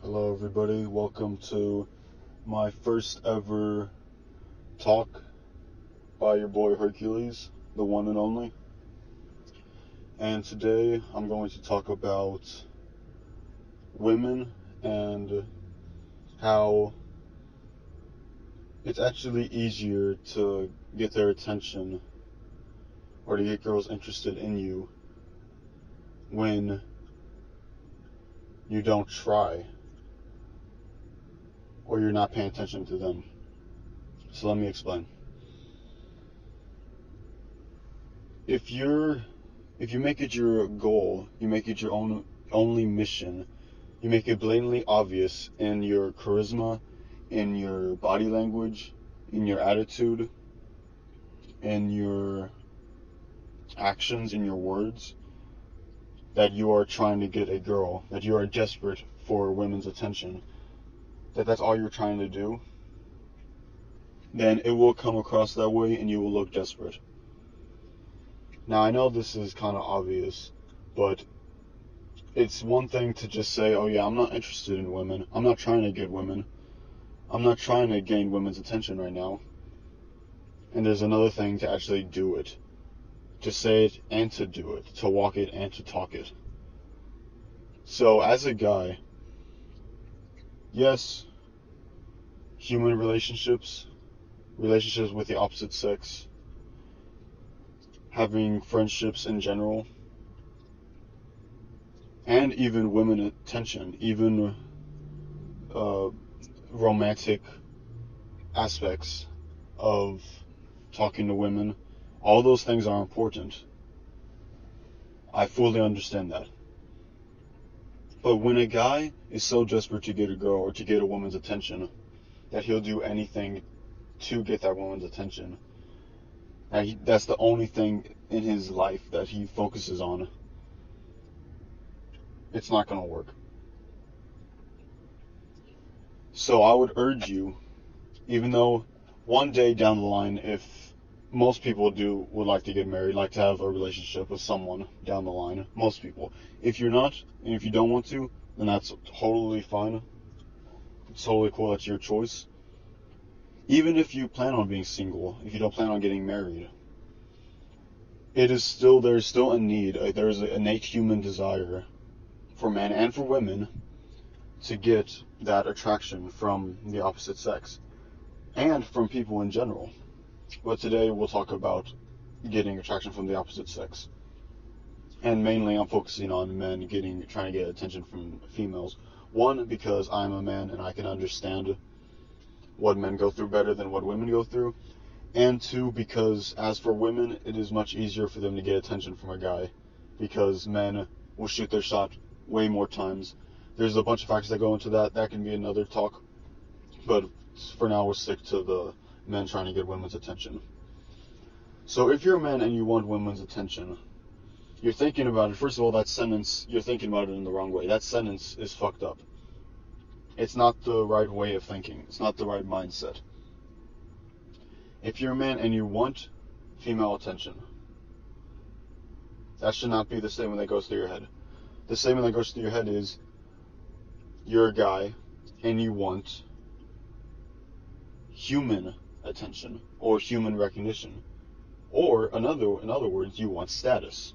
Hello, everybody. Welcome to my first ever talk by your boy Hercules, the one and only. And today I'm going to talk about women and how it's actually easier to get their attention or to get girls interested in you when you don't try or you're not paying attention to them. So let me explain. If you make it your goal, you make it your only mission, you make it blatantly obvious in your charisma, in your body language, in your attitude, in your actions, in your words, that you are trying to get a girl, that you are desperate for women's attention, that's all you're trying to do, then it will come across that way and you will look desperate. Now, I know this is kind of obvious, but it's one thing to just say, oh yeah, I'm not interested in women. I'm not trying to get women. I'm not trying to gain women's attention right now. And there's another thing to actually do it. To say it and to do it. To walk it and to talk it. So as a guy, yes, human relationships with the opposite sex, having friendships in general, and even women attention, even romantic aspects of talking to women, all those things are important. I fully understand that. But when a guy is so desperate to get a girl or to get a woman's attention that he'll do anything to get that woman's attention, and that's the only thing in his life that he focuses on, it's not going to work. So I would urge you, even though one day down the line, if most people would like to get married, like to have a relationship with someone down the line, most people. If you're not, and if you don't want to, then that's totally fine. It's totally cool, that's your choice. Even if you plan on being single, if you don't plan on getting married, there's still a need, there's an innate human desire for men and for women to get that attraction from the opposite sex and from people in general. But today we'll talk about getting attraction from the opposite sex. And mainly I'm focusing on men trying to get attention from females. One, because I'm a man and I can understand what men go through better than what women go through. And two, because as for women, it is much easier for them to get attention from a guy, because men will shoot their shot way more times. There's a bunch of factors that go into that. That can be another talk. But for now, we'll stick to the men trying to get women's attention. So if you're a man and you want women's attention, you're thinking about it. First of all, that sentence, you're thinking about it in the wrong way. That sentence is fucked up. It's not the right way of thinking. It's not the right mindset. If you're a man and you want female attention, that should not be the statement that goes through your head. The statement that goes through your head is, you're a guy and you want human attention or human recognition, or in other words, you want status.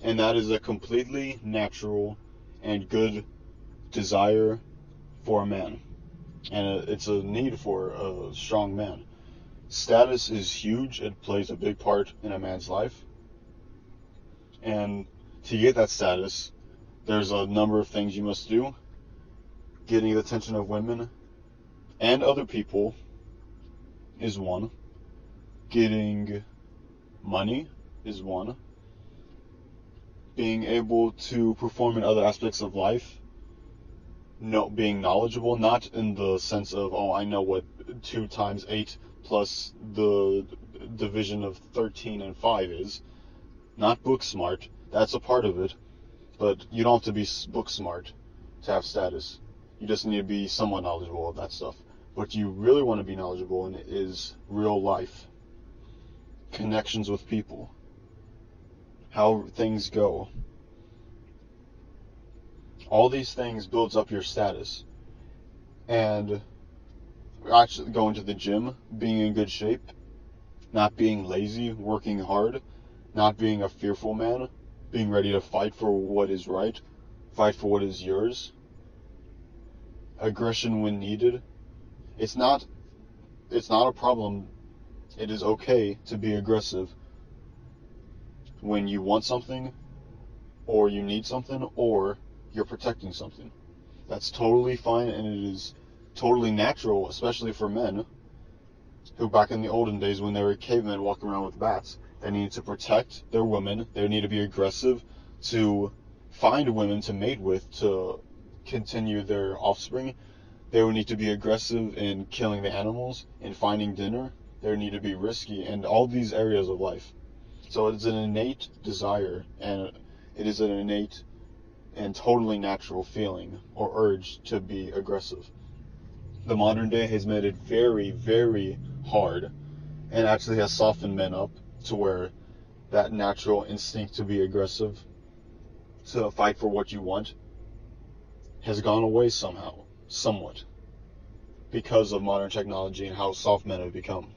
And that is a completely natural and good desire for a man, and it's a need for a strong man. Status is huge. It plays a big part in a man's life, and to get that status, there's a number of things you must do. Getting the attention of women and other people is one. Getting money is one. Being able to perform in other aspects of life, being knowledgeable, not in the sense of, oh, I know what 2 times 8 plus the division of 13 and 5 is. Not book smart. That's a part of it. But you don't have to be book smart to have status. You just need to be somewhat knowledgeable of that stuff. What you really want to be knowledgeable in is real life. Connections with people. How things go. All these things builds up your status. And actually going to the gym, being in good shape, not being lazy, working hard, not being a fearful man, being ready to fight for what is right, fight for what is yours, aggression when needed. It's not a problem. It is okay to be aggressive when you want something, or you need something, or you're protecting something. That's totally fine, and it is totally natural, especially for men who back in the olden days when they were cavemen walking around with bats, they needed to protect their women. They need to be aggressive to find women to mate with to continue their offspring. They would need to be aggressive in killing the animals, in finding dinner. They would need to be risky in all these areas of life. So it's an innate desire, and it is an innate and totally natural feeling or urge to be aggressive. The modern day has made it very, very hard, and actually has softened men up to where that natural instinct to be aggressive, to fight for what you want, has gone away somehow, somewhat, because of modern technology and how soft men have become.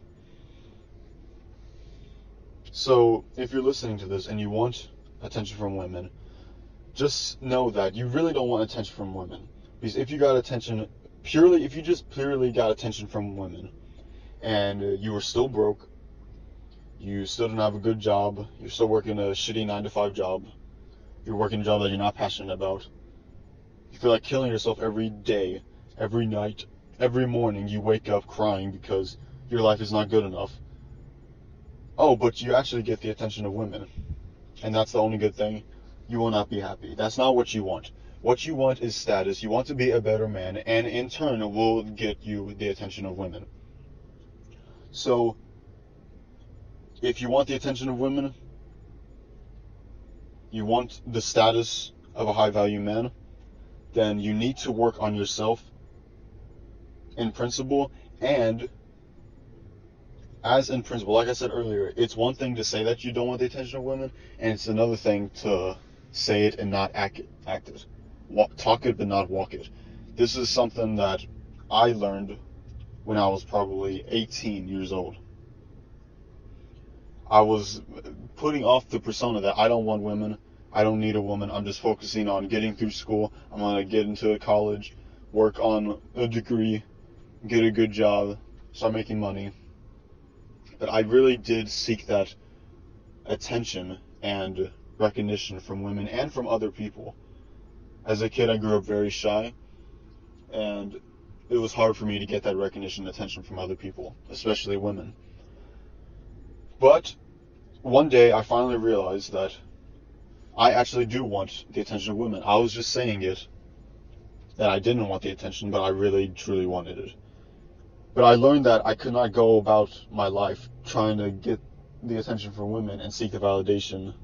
So, if you're listening to this and you want attention from women, just know that you really don't want attention from women. Because if you just purely got attention from women, and you were still broke, you still didn't have a good job, you're still working a shitty 9-to-5 job, you're working a job that you're not passionate about, you feel like killing yourself every day, every night, every morning you wake up crying because your life is not good enough. Oh, but you actually get the attention of women, and that's the only good thing. You will not be happy. That's not what you want. What you want is status. You want to be a better man, and in turn will get you the attention of women. So, if you want the attention of women, you want the status of a high-value man, then you need to work on yourself in principle, and as in principle, like I said earlier, it's one thing to say that you don't want the attention of women, and it's another thing to say it and not act it. Talk it but not walk it. This is something that I learned when I was probably 18 years old. I was putting off the persona that I don't want women, I don't need a woman, I'm just focusing on getting through school, I'm going to get into college, work on a degree, get a good job, start making money. But I really did seek that attention and recognition from women and from other people. As a kid, I grew up very shy, and it was hard for me to get that recognition and attention from other people, especially women. But one day, I finally realized that I actually do want the attention of women. I was just saying it, that I didn't want the attention, but I really, truly wanted it. But I learned that I could not go about my life trying to get the attention from women and seek the validation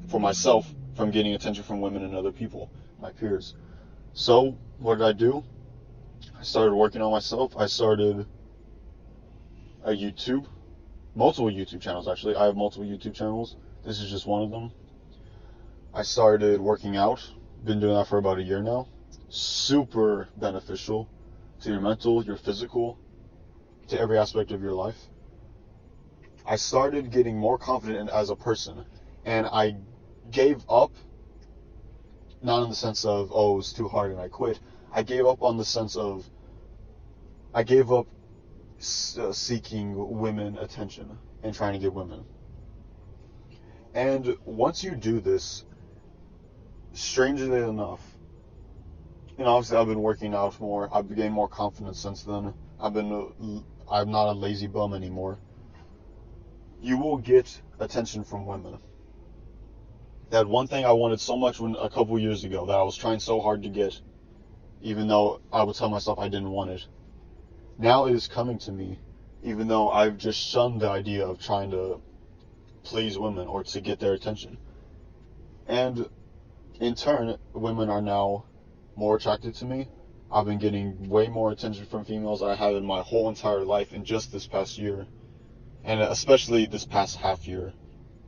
for myself from getting attention from women and other people, my peers. So, what did I do? I started working on myself. I started a multiple YouTube channels actually. I have multiple YouTube channels. This is just one of them. I started working out. Been doing that for about a year now. Super beneficial to your mental, your physical, to every aspect of your life. I started getting more confident as a person, and I gave up, not in the sense of, oh, it was too hard and I quit. I gave up on the sense of, I gave up seeking women attention and trying to get women. And once you do this, strangely enough, obviously I've been working out more. I've gained more confidence since then. I'm not a lazy bum anymore. You will get attention from women. That one thing I wanted so much a couple years ago that I was trying so hard to get, even though I would tell myself I didn't want it. Now it is coming to me, even though I've just shunned the idea of trying to please women or to get their attention. And in turn, women are now more attracted to me. I've been getting way more attention from females than I have in my whole entire life in just this past year. And especially this past half year,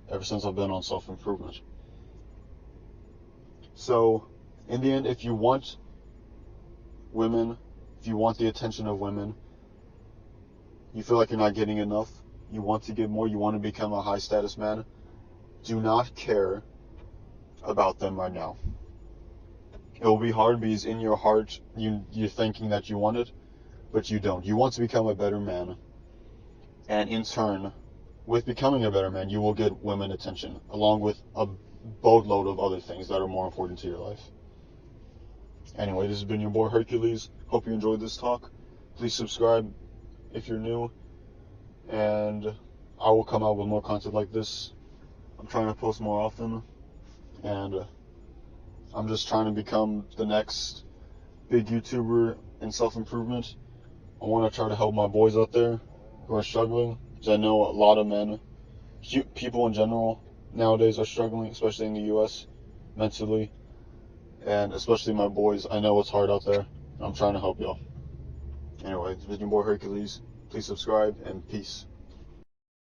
ever since I've been on self-improvement. So, In the end, if you want women, if you want the attention of women, you feel like you're not getting enough, you want to get more, you want to become a high status man, do not care about them right now. It will be hard because in your heart, you're thinking that you want it, but you don't. You want to become a better man. And in turn, with becoming a better man, you will get women attention, along with a boatload of other things that are more important to your life. Anyway, this has been your boy Hercules. Hope you enjoyed this talk. Please subscribe if you're new, and I will come out with more content like this. I'm trying to post more often, and I'm just trying to become the next big YouTuber in self-improvement. I want to try to help my boys out there who are struggling, because I know a lot of men, people in general nowadays are struggling, especially in the U.S. mentally, and especially my boys. I know it's hard out there. I'm trying to help y'all. Anyway, this is your boy Hercules. Please subscribe, and peace.